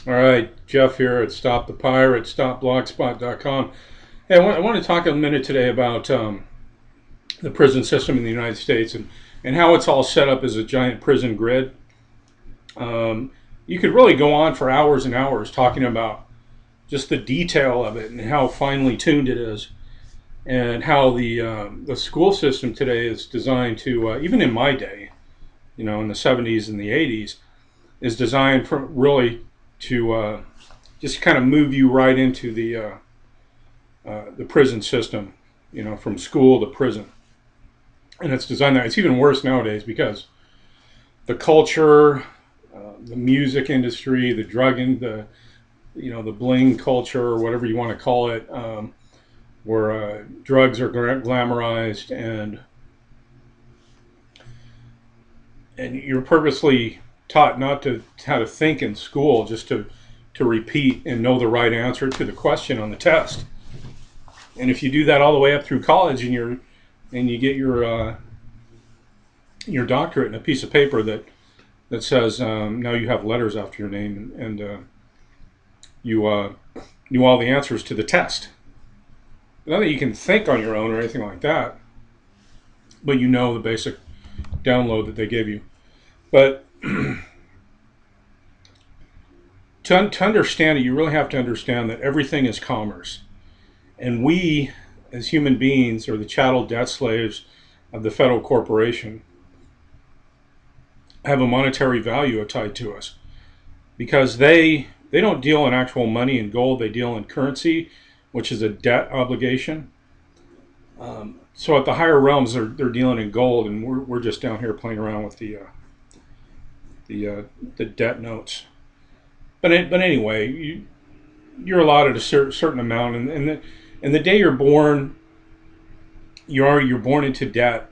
All right, Jeff here at Stop the Pirate, stopblogspot.com. Hey, I want to talk a minute today about the prison system in the United States and how it's all set up as a giant prison grid. Um, you could really go on for hours and hours talking about just the detail of it and how finely tuned it is, and how the school system today is designed to, even in my day, in the 70s and the 80s, is designed for really to just kind of move you right into the prison system, from school to prison. And it's designed that it's even worse nowadays because the culture, the music industry, the drug and the bling culture, or whatever you want to call it, where drugs are glamorized, and you're purposely taught not to how to think in school, just to repeat and know the right answer to the question on the test. And if you do that all the way up through college, and you get your doctorate in a piece of paper that says, now you have letters after your name, and you knew all the answers to the test. Not that you can think on your own or anything like that, but you know the basic download that they give you. But to understand it, you really have to understand that everything is commerce. And we, as human beings, are the chattel debt slaves of the federal corporation, have a monetary value tied to us, because they don't deal in actual money and gold. They deal in currency, which is a debt obligation. So at the higher realms, they're dealing in gold, and we're just down here playing around with the debt notes. But anyway, you're allotted a certain amount, and the day you're born, you're born into debt.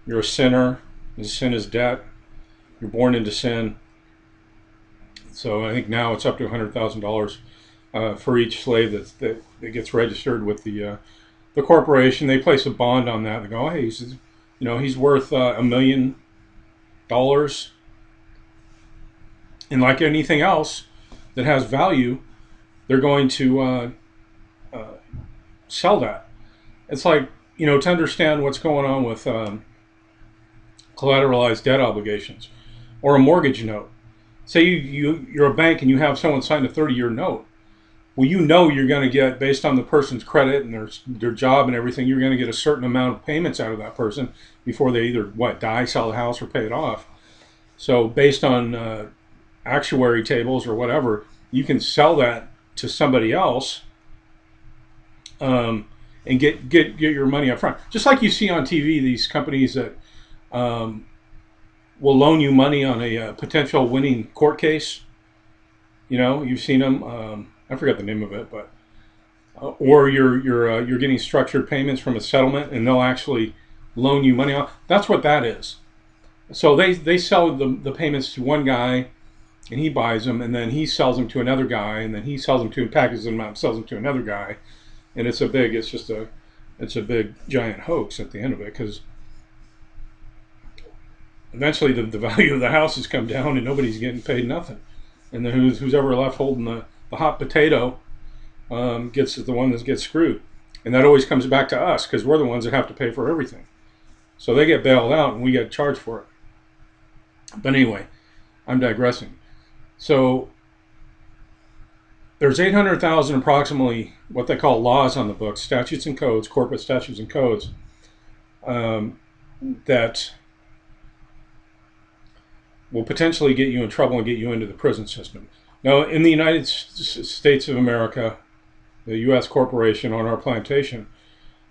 You're a sinner, and sin is debt. You're born into sin. So I think now it's up to $100,000 for each slave that gets registered with the corporation. They place a bond on that. They go, hey, he's worth $1 million, and like anything else that has value, they're going to sell that. It's like, to understand what's going on with collateralized debt obligations or a mortgage note. Say you're a bank and you have someone sign a 30-year note. Well, you're going to get, based on the person's credit and their job and everything, you're going to get a certain amount of payments out of that person before they either die, sell the house, or pay it off. So based on actuary tables or whatever, you can sell that to somebody else, and get your money up front. Just like you see on TV, these companies that um, will loan you money on a potential winning court case. You've seen them. I forgot the name of it, but or you're getting structured payments from a settlement, and they'll actually loan you money on. That's what that is. So they sell the payments to one guy, and he buys them, and then he sells them to another guy, and then he sells them to, packages them up, sells them to another guy, and it's a big giant hoax at the end of it, because eventually the value of the houses come down and nobody's getting paid nothing, and then who's ever left holding the hot potato gets the one that gets screwed, and that always comes back to us because we're the ones that have to pay for everything. So they get bailed out and we get charged for it. But anyway, I'm digressing. So there's 800,000 approximately what they call laws on the books, statutes and codes, corporate statutes and codes, that will potentially get you in trouble and get you into the prison system. Now, in the United States of America, the U.S. corporation on our plantation,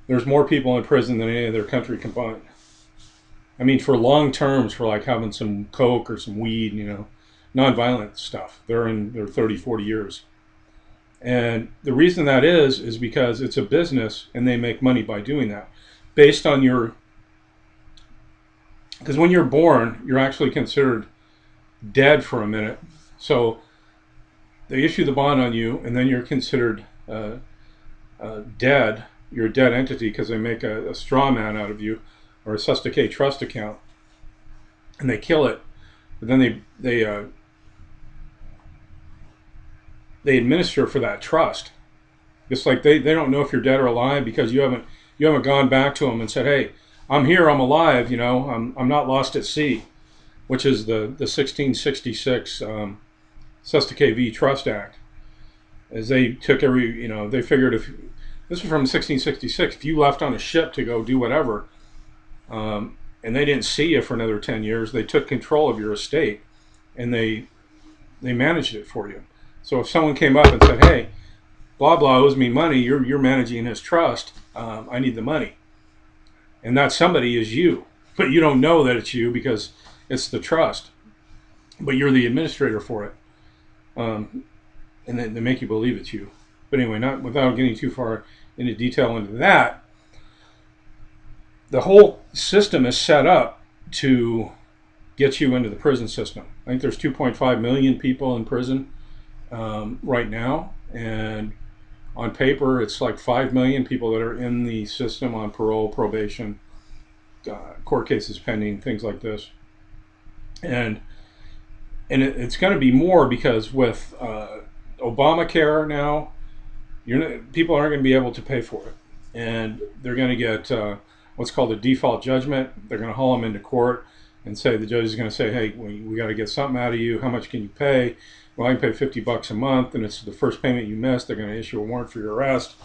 there's more people in prison than any other country combined. I mean, for long terms, for like having some coke or some weed, nonviolent stuff, they're in their 30, 40 years. And the reason that is because it's a business and they make money by doing that. Based on because when you're born, you're actually considered dead for a minute. So they issue the bond on you, and then you're considered dead. You're a dead entity because they make a straw man out of you, or a Sustake trust account, and they kill it. But then they administer for that trust. It's like they don't know if you're dead or alive because you haven't gone back to them and said, hey, I'm here, I'm alive, I'm not lost at sea, which is the 1666 Sustake v. Trust Act. As they took they figured if this was from 1666, if you left on a ship to go do whatever, and they didn't see you for another 10 years, they took control of your estate and they managed it for you. So if someone came up and said, hey, blah blah owes me money, you're managing his trust, I need the money, and that somebody is you, but you don't know that it's you because it's the trust, but you're the administrator for it, and then they make you believe it's you. But anyway, not without getting too far into detail into that, the whole system is set up to get you into the prison system. I think there's 2.5 million people in prison right now, and on paper it's like 5 million people that are in the system on parole, probation, court cases pending, things like this. And it's going to be more because with Obamacare now, people aren't going to be able to pay for it, and they're going to get what's called a default judgment. They're going to haul them into court and say, the judge is going to say, hey, we got to get something out of you. How much can you pay? Well, I can pay $50 a month, and it's the first payment you missed. They're going to issue a warrant for your arrest.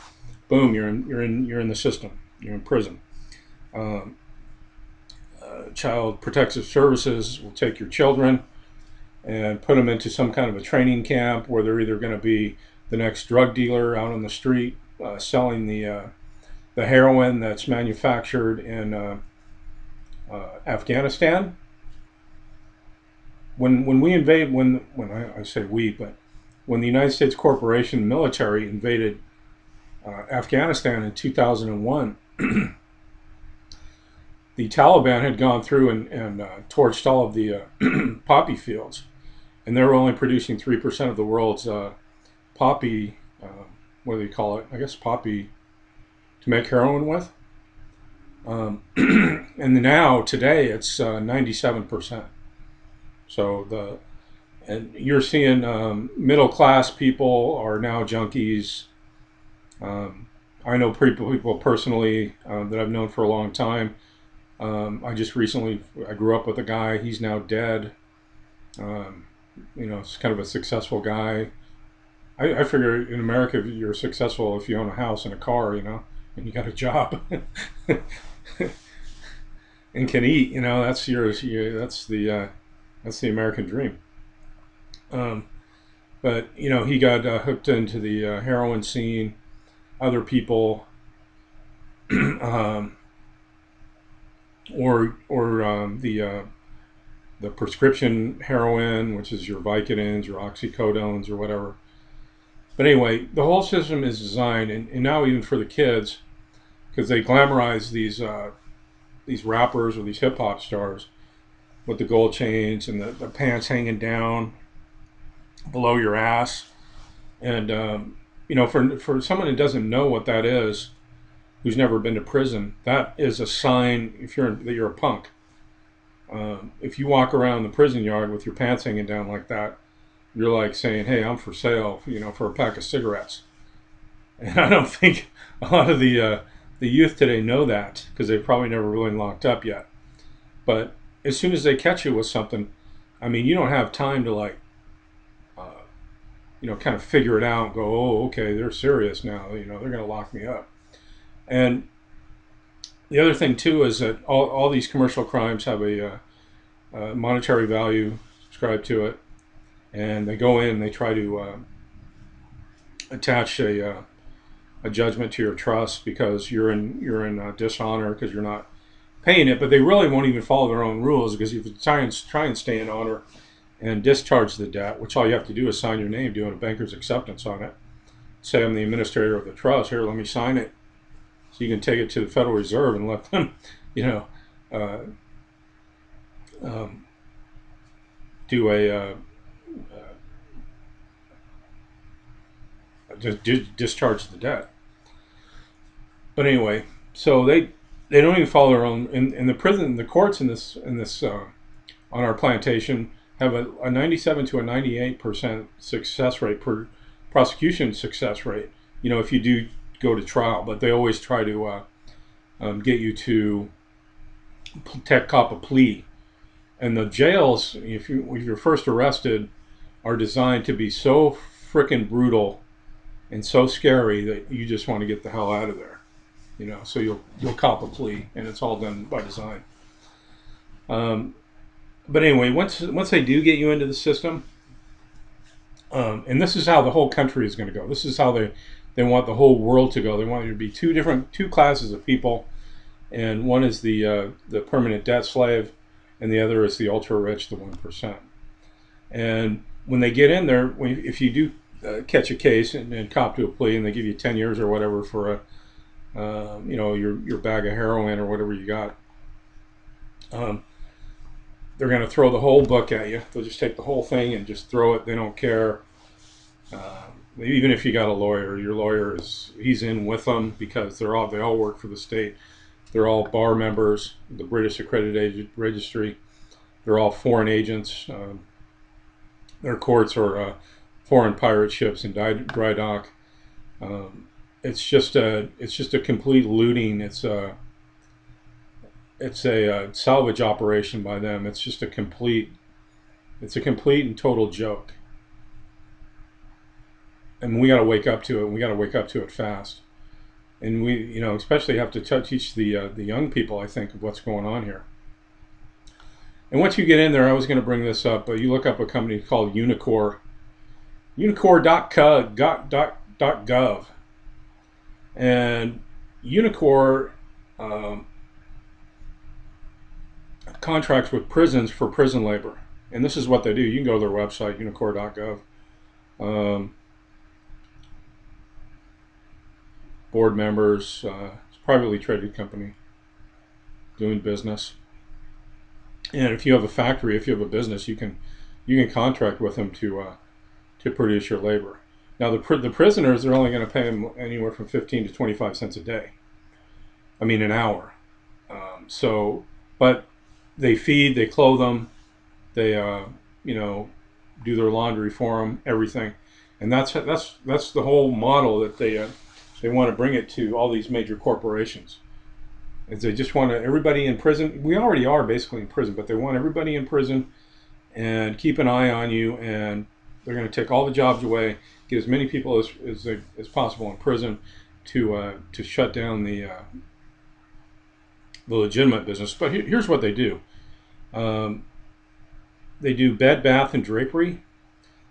Boom, you're in the system. You're in prison. Child Protective Services will take your children and put them into some kind of a training camp where they're either going to be the next drug dealer out on the street selling the heroin that's manufactured in Afghanistan. When we invade, when I say we, but when the United States corporation military invaded Afghanistan in 2001, the Taliban had gone through and torched all of the poppy fields, and they were only producing 3% of the world's poppy, what do you call it? I guess poppy to make heroin with. And now today it's 97%. So and you're seeing middle class people are now junkies. I know people personally that I've known for a long time. I grew up with a guy. He's now dead. It's kind of a successful guy. I figure in America you're successful if you own a house and a car, and you got a job and can eat. That's that's the American dream. But he got hooked into the heroin scene. Other people, or the prescription heroin, which is your Vicodins, your oxycodones, or whatever. But anyway, the whole system is designed, and now even for the kids, because they glamorize these rappers or these hip hop stars with the gold chains and the pants hanging down below your ass, and for someone who doesn't know what that is, who's never been to prison, that is a sign that you're a punk. If you walk around the prison yard with your pants hanging down like that, you're like saying, hey, I'm for sale, for a pack of cigarettes. And I don't think a lot of the youth today know that, because they've probably never really locked up yet. But as soon as they catch you with something, you don't have time to kind of figure it out and go, oh, okay, they're serious now, they're going to lock me up. And the other thing too is that all these commercial crimes have a monetary value ascribed to it, and they go in and they try to attach a judgment to your trust because you're in dishonor because you're not paying it. But they really won't even follow their own rules, because if you try and stay in honor and discharge the debt, which all you have to do is sign your name, doing a banker's acceptance on it, say I'm the administrator of the trust, here, let me sign it, so you can take it to the Federal Reserve and let them, do a discharge the debt. But anyway, so they don't even follow their own. In the prison, the courts in this on our plantation have a 97 to a 98% success rate per prosecution success rate, if you do go to trial. But they always try to get you to cop a plea. And the jails, if you're first arrested, are designed to be so frickin' brutal and so scary that you just want to get the hell out of there. So you'll cop a plea, and it's all done by design. But anyway, once they do get you into the system, and this is how the whole country is going to go. This is how they want the whole world to go. They want you to be two classes of people, and one is the permanent debt slave, and the other is the ultra rich, the 1%. And when they get in there, if you do catch a case and cop to a plea, and they give you 10 years or whatever for your bag of heroin or whatever you got, they're going to throw the whole book at you. They'll just take the whole thing and just throw it. They don't care. Even if you got a lawyer, your lawyer he's in with them because they all work for the state. They're all bar members, the British Accredited Registry. They're all foreign agents. Their courts are foreign pirate ships in dry dock. It's just a complete looting. It's a salvage operation by them. It's just a complete and total joke. And we got to wake up to it. And we got to wake up to it fast. And we, especially have to teach the young people, I think, of what's going on here. And once you get in there, I was going to bring this up, but you look up a company called Unicore, unicore.gov, and Unicore contracts with prisons for prison labor. And this is what they do. You can go to their website, unicore.gov. Board members, it's a privately traded company doing business. And if you have a factory, if you have a business, you can contract with them to produce your labor. Now the prisoners, they're only going to pay them anywhere from 15 to 25 cents a day. I mean, an hour. But they feed, they clothe them, they do their laundry for them, everything, and that's the whole model that they want to bring it to all these major corporations. Is they just want everybody in prison. We already are basically in prison, but they want everybody in prison and keep an eye on you, and they're going to take all the jobs away, get as many people as possible in prison to shut down the legitimate business. But here's what they do. They do bed, bath, and drapery.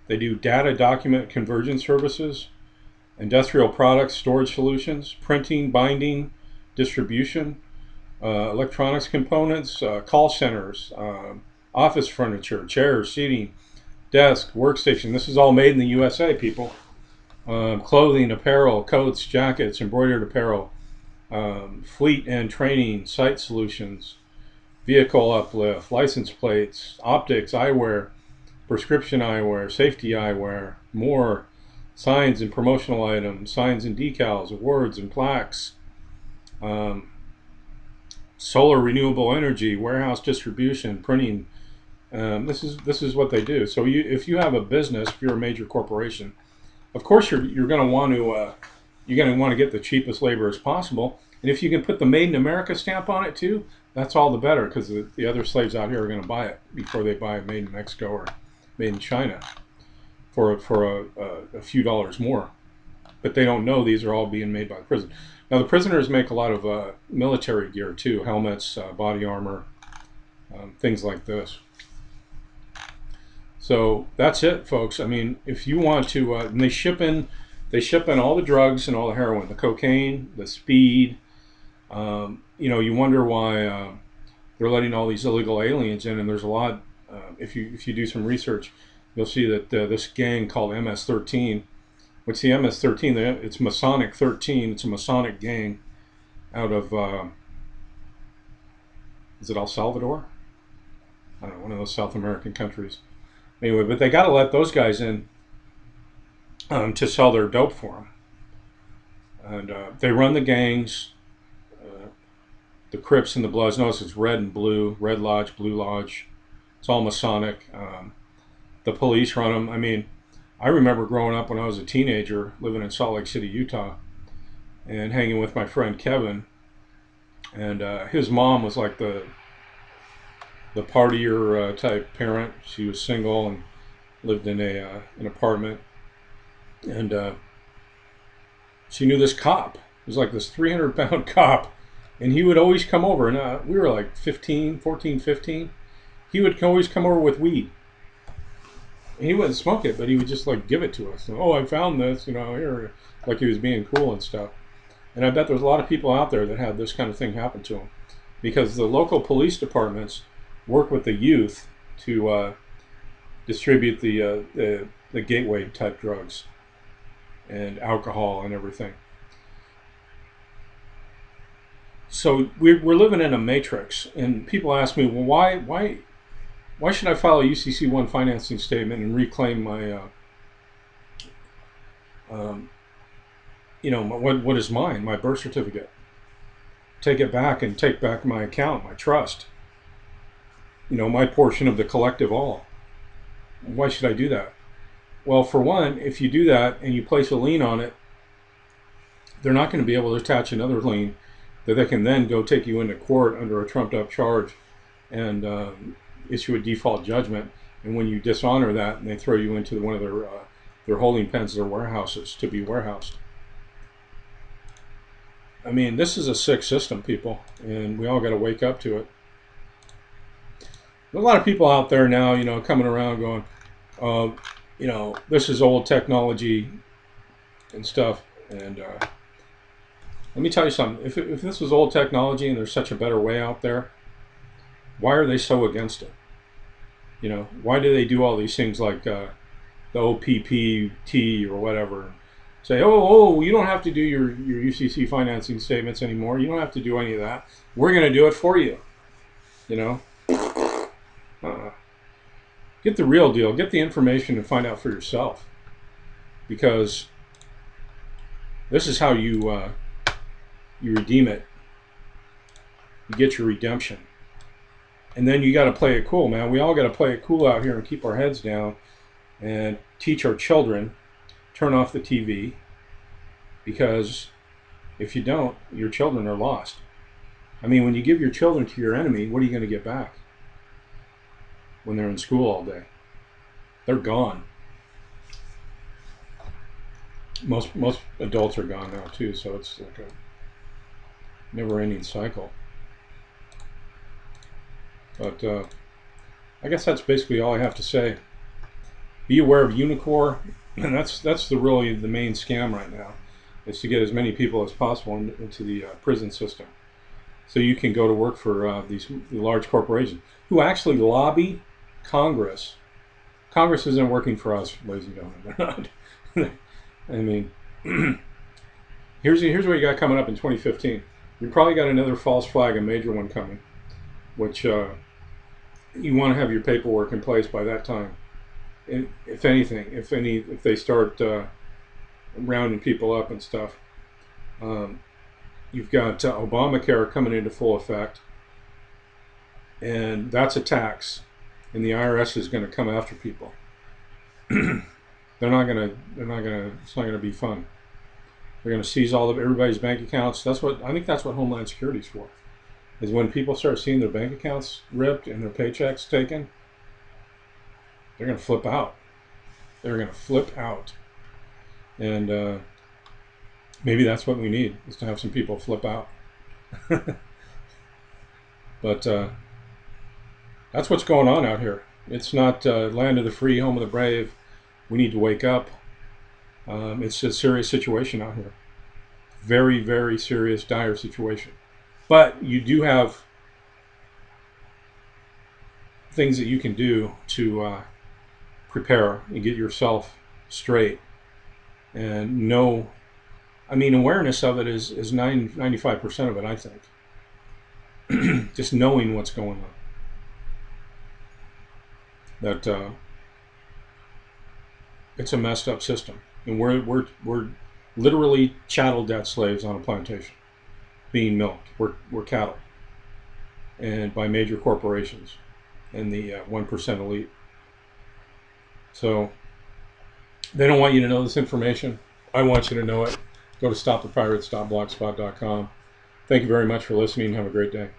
They do data document conversion services, industrial products, storage solutions, printing, binding, distribution, electronics components, call centers, office furniture, chairs, seating, desk, workstation. This is all made in the USA, people. Clothing, apparel, coats, jackets, embroidered apparel, fleet and training, site solutions, vehicle uplift, license plates, optics, eyewear, prescription eyewear, safety eyewear, more, signs and promotional items, signs and decals, awards and plaques, solar renewable energy, warehouse distribution, printing. This is what they do. So if you have a business, if you're a major corporation, of course you're going to want to get the cheapest labor as possible. And if you can put the Made in America stamp on it too, that's all the better, because the other slaves out here are going to buy it before they buy it made in Mexico or made in China for a few dollars more. But they don't know these are all being made by the prison. Now the prisoners make a lot of military gear too, helmets, body armor, things like this. So that's it, folks. I mean, if you want to, and they ship in all the drugs and all the heroin, the cocaine, the speed. You wonder why they're letting all these illegal aliens in, and there's a lot. If you do some research, you'll see that this gang called MS-13. What's the MS-13? It's Masonic 13. It's a Masonic gang out of is it El Salvador? I don't know, one of those South American countries. Anyway, but they got to let those guys in to sell their dope for them. And they run the gangs, the Crips and the Bloods. Notice it's red and blue, Red Lodge, Blue Lodge. It's all Masonic. The police run them. I mean, I remember growing up when I was a teenager, living in Salt Lake City, Utah, and hanging with my friend Kevin, and his mom was like the partier type parent. She was single and lived in an apartment, and she knew this cop. It was like this 300-pound cop, and he would always come over. And we were like 14, 15. He would always come over with weed. And he wouldn't smoke it, but he would just like give it to us. Oh, I found this, here, like he was being cool and stuff. And I bet there's a lot of people out there that had this kind of thing happen to them, because the local police departments work with the youth to distribute the gateway type drugs and alcohol and everything. So we're living in a matrix, and people ask me, well, why should I file a UCC1 financing statement and reclaim my, what is mine, my birth certificate? Take it back and take back my account, my trust, my portion of the collective all. Why should I do that? Well, for one, if you do that and you place a lien on it, they're not going to be able to attach another lien that they can then go take you into court under a trumped up charge and issue a default judgment. And when you dishonor that, and they throw you into one of their holding pens, their warehouses, to be warehoused. I mean, this is a sick system, people, and we all got to wake up to it. There's a lot of people out there now, coming around going, this is old technology and stuff. And let me tell you something. If this was old technology and there's such a better way out there, why are they so against it? Why do they do all these things like the OPPT or whatever? Say, oh, you don't have to do your UCC financing statements anymore. You don't have to do any of that. We're going to do it for you. Get the real deal. Get the information and find out for yourself. Because this is how you redeem it. You get your redemption. And then you got to play it cool, man. We all got to play it cool out here and keep our heads down and teach our children, turn off the TV, because if you don't, your children are lost. I mean, when you give your children to your enemy, what are you going to get back when they're in school all day? They're gone. Most adults are gone now too, so it's like a never-ending cycle. But I guess that's basically all I have to say. Be aware of Unicore, and that's really the main scam right now, is to get as many people as possible into the prison system, so you can go to work for these large corporations who actually lobby Congress. Congress isn't working for us, ladies and gentlemen. They're not. I mean, here's what you got coming up in 2015. You probably got another false flag, a major one coming, which you want to have your paperwork in place by that time. If they start rounding people up and stuff. You've got Obamacare coming into full effect, and that's a tax, and the IRS is going to come after people. It's not gonna be fun. They're going to seize all of everybody's bank accounts. I think that's what Homeland Security is for. Is when people start seeing their bank accounts ripped and their paychecks taken, they're going to flip out. They're going to flip out. And maybe that's what we need, is to have some people flip out. But that's what's going on out here. It's not land of the free, home of the brave. We need to wake up. It's a serious situation out here. Very, very serious, dire situation. But you do have things that you can do to prepare and get yourself straight. And know, awareness of it is 95% of it, I think. Just knowing what's going on. That it's a messed up system. And we're literally chattel debt slaves on a plantation, being milked. We're cattle, and by major corporations and the 1% elite. So They don't want you to know this information. I want you to know it. Go to stopthepirates.blogspot.com. Thank you very much for listening. Have a great day.